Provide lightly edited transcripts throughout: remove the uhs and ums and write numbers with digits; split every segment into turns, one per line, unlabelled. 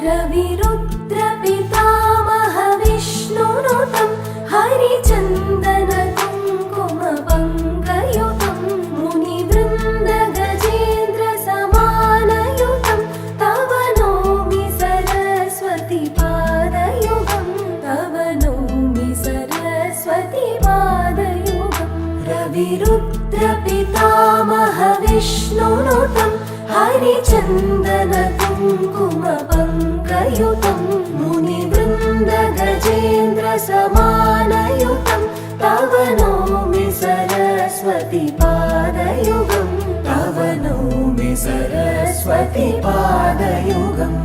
रविरुद्र पितामह विष्णुनुतं हरिचन्दन कुङ्कुमपङ्कयुतं मुनिवृन्द गजेन्द्र समानयुतं तव नौमि सरस्वती पादयुगं तव नौमि सरस्वती पादयुगं रविरुद्र पितामह विष्णुनुतं हरिचन्दन कुङ्कुमपङ्कयुतं मुनिवृन्द गजेन्द्र समानयुतं तव नौमि सरस्वती पादयुगं तव नौमि सरस्वती पादयुगम्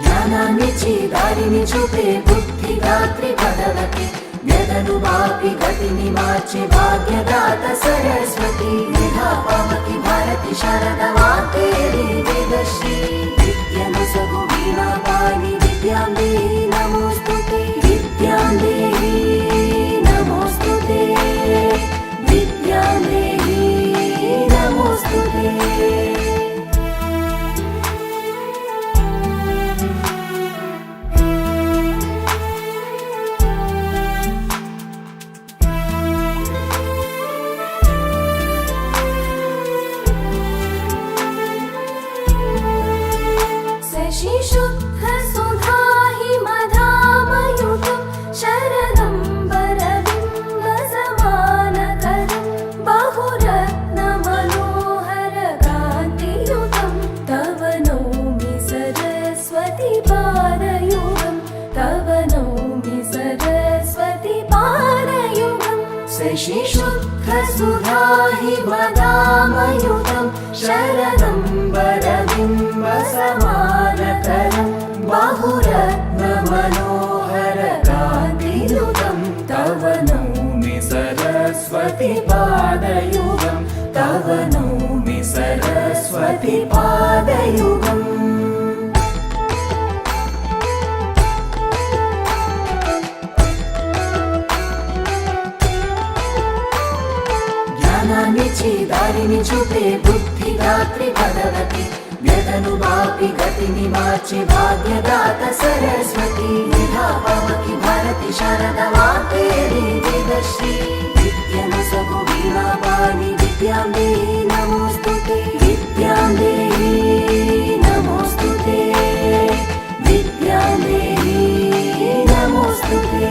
ज्ञानान्निच्చి దారిని చూపే బుద్ధిదాత్రి భగవతి వ్యధను బాపి గతిని మార్చే భాగ్యదాత సరస్వతి విధాపమకి భారతి శరద వాగ్దేవి వేదశ్రీ విద్యను సగు వీణాపాణి విద్యాం దేహి నమోస్తుతే విద్యాం దేహి నమోస్తుతే విద్యాం దేహి నమోస్తుతే शुद्धसुधाहिमधामयुतं शरदं वरबिम्बसमानकरं बहुरत्नमनोहरकान्तियुतं तव नौमि सरस्वती पादयुगं तव नौमि सरस्वती पादयुगं शशिशुद्धसुधाहिमधामयुतं शरदं वरबिम्बसमानकरं बहुरत्नमनोहरकान्तियुतं तव नौमि सरस्वती पादयुगं तव नौमि सरस्वती पादयुगम् ज्ञानान्निच्చి దారిని చూపే బుద్ధిదాత్రి భగవతి వ్యధను బాపి గతిని మార్చే భాగ్యదాత సరస్వతి విధాపమకి భారతి శరద వాగ్దేవి వేదశ్రీ విద్యను సగు వీణాపాణి విద్యాం దేహి నమోస్తుతే విద్యాం దేహి నమోస్తుతే విద్యాం దేహి నమోస్తుతే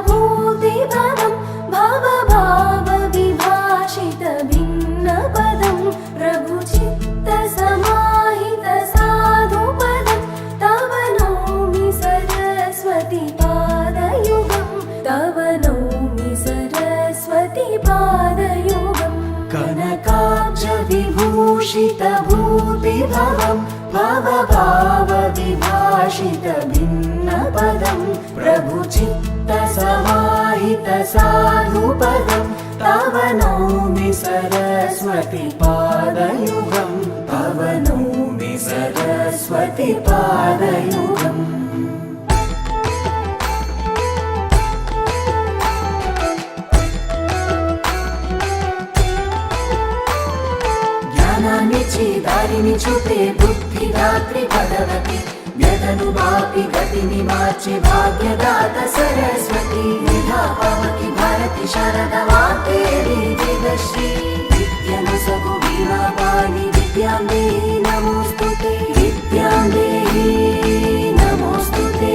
विभूषितभूतिभवं भवभावविभाषितभिन्नपदं प्रभुचित्तसमाहितसाधुपदं तव नौमि सरस्वती पादयुगं तव नौमि सरस्वती पादयुगं कनकाब्जविभूषितभूतिभवं भवभावविभाषितभिन्नपदं प्रभुचित्तसमाहितसाधुपदं तव नौमि सरस्वती पादयुगं तव नौमि सरस्वती पादयुगम् ज्ञानान्निच्చి దారిని చూపే బుద్ధిదాత్రి భగవతి వ్యధను బాపి గతిని మార్చే భాగ్యదాత సరస్వతి విధాపమకి భారతి శరద వాగ్దేవి వేదశ్రీ విద్యను సగు వీణాపాణి విద్యాం దేహి నమోస్తుతే విద్యాం దేహి నమోస్తుతే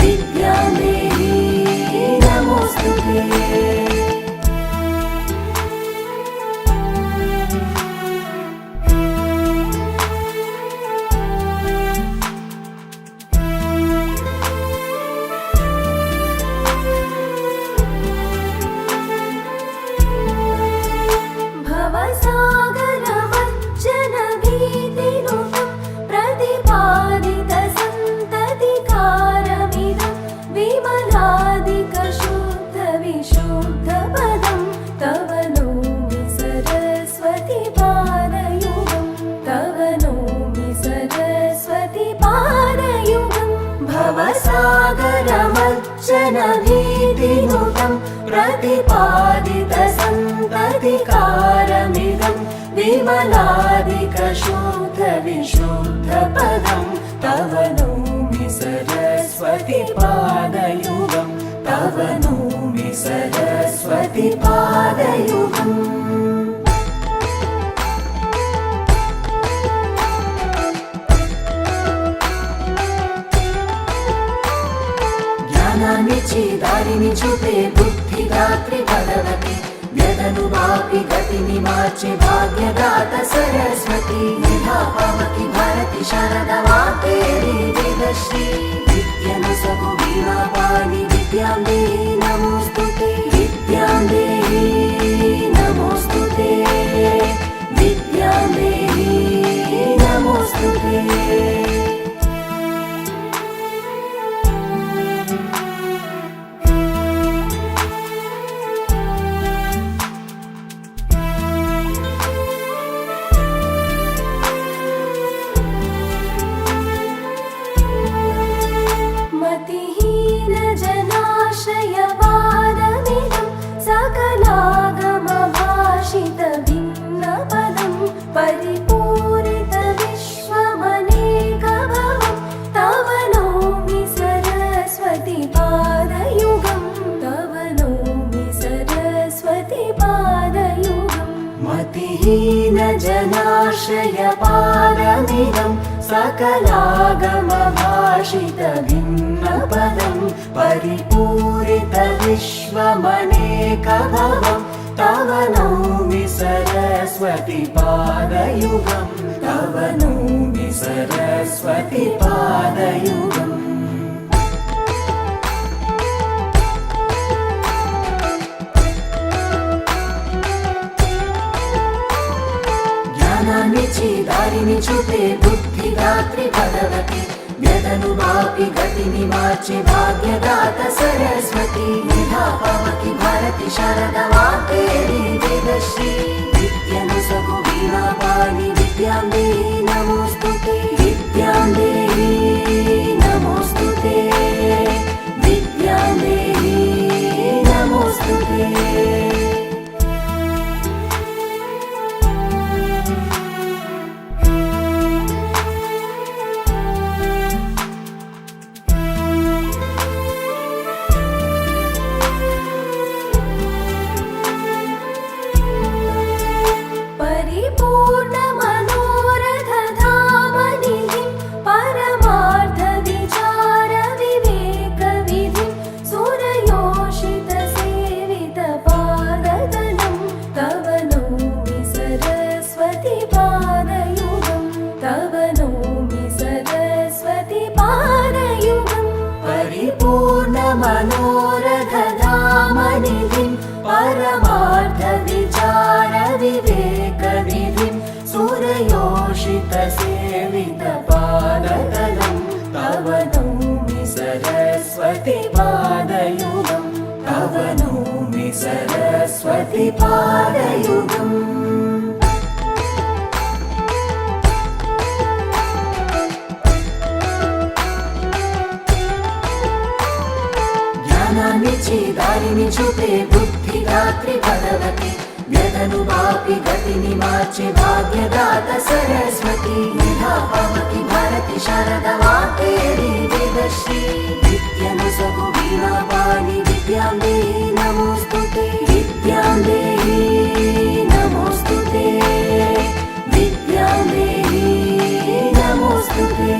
విద్యాం దేహి నమోస్తుతే भवसागरमज्जनभीम भवसागरमज्जनभीतिनुतं प्रतिपादितसन्ततिकारमिदं विमलादिकशुद्धविशुद्धपदं तव नौमि सरस्वति पादयुगं तव नौमि सरस्वति पादयुगम् ज्ञानानिचि दारिणि चूपे बुद्धिदात्री भगवती व्यदनुवापि गतिनि मार्चे भाग्यदात सरस्वती मेधा पावकी भारती शारदा वाग्देवी वेदश्री विद्यनु सबु वीणापाणि विद्यां देहि नमोस्तुते विद्यां देहि नमोस्तुते विद्यां देहि नमोस्तुते सकलागमभाषितभिन्नपदं परिपूरितविश्वमनेकभवं तव नौमि सरस्वति पादयुगं तव नौमि सरस्वति पादयुगम् मतिहीनजनाश्रयपादमिदं सकलागमभाषितभिन्नपदं परिपूरितविश्वमनेकभवं तव नौमि सरस्वति पादयुगं तव नौमि सरस्वति पादयुगम् ज्ञानानिचि दारिणि चूपे बुद्धिदात्री भगवती व्यदनुवापि गतिनि मार्चे भाग्यदात सरस्वती मेधा पावकी भारती शारदा वाग्देवी वेदश्री विद्यनु सबु वीणापाणि विद्यां देहि नमोस्तुते विद्यां देहि नमोस्तुते विद्यां देहि नमोस्तुते परिपूर्णमनोरथधामनिधिं परमार्थविचारविवेकविधिं सुरयोषितसेवितपादतलं तव नौमि सरस्वति पादयुगं तव नौमि सरस्वति पादयुगं परिपूर्णमनोरथधामनिधिं परमार्थविचारविवेकविधिं सुरयोषितसेवितपादतलं तव नौमि सरस्वति पादयुगं तव नौमि सरस्वति पादयुगम् ज्ञानानिचि दारिणि चूपे बुद्धिदात्री भगवती व्यदनुवापि गतिनि मार्चे भाग्यदात सरस्वती मेधा पावकी भारती शारदा वाग्देवी वेदश्री विद्यनु सबु वीणापाणि विद्यां देहि नमोस्तुते विद्यां देहि नमोस्तुते विद्यां देहि नमोस्तुते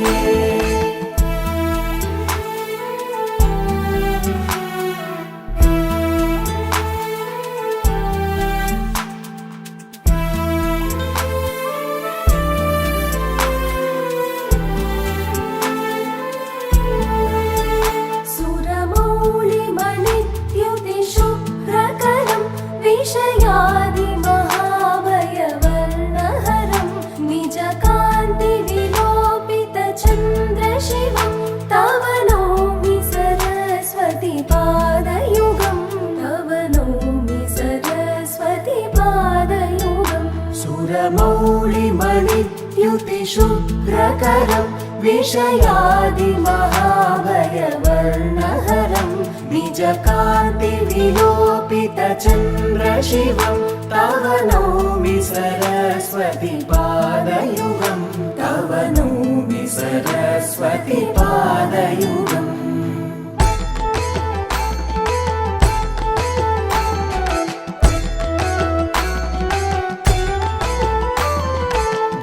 सुरमौलिमणिद्युतिशुभ्रकरं विषय शुभ्रकरं विषयादिमहाभयवर्णहरं निजकान्तिविलोपितचन्द्रशिवं तव नौमि सरस्वती पादयुगं तव नौमि सरस्वती पादयुगम्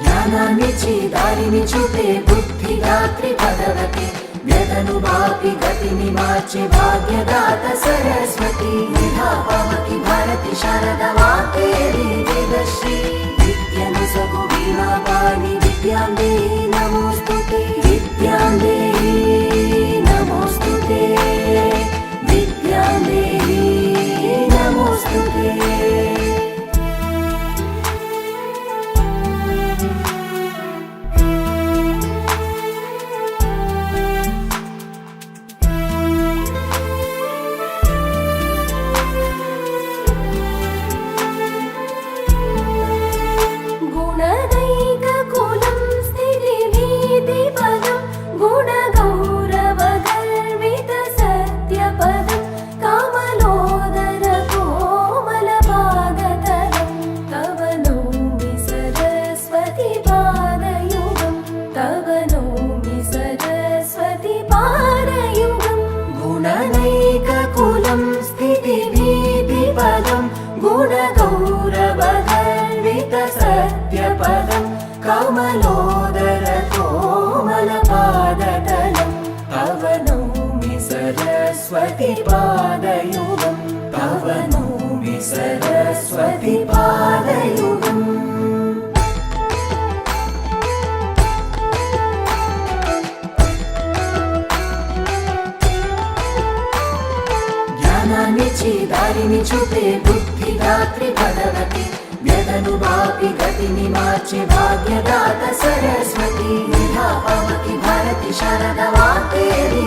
ज्ञानान्निच्చి దారిని చూపే బుద్ధిదాత్రి భగవతి వ్యధను బాపి గతిని మార్చే భాగ్యదాత సరస్వతి విధాపామకి భారతి శారద వాగ్దేవి వేదశ్రీ విద్యను సగు వీణాపాణి విద్యాందే నమోస్తుతే విద్యాందే నమోస్తుతే విద్యాందే నమోస్తుతే गुणगौरवगर्वितसत्यपदं कमलोदरकोमलपादतलं तव नौमि सरस्वती पादयुगं तव नौमि सरस्वती पादयुगम् ज्ञानान्निच्చి దారిని చూపే బుద్ధిదాత్రి భగవతి వ్యధను బాపి గతిని మార్చే భాగ్యదాత సరస్వతి విధాపామకి భారతి శారద వాగ్దేవి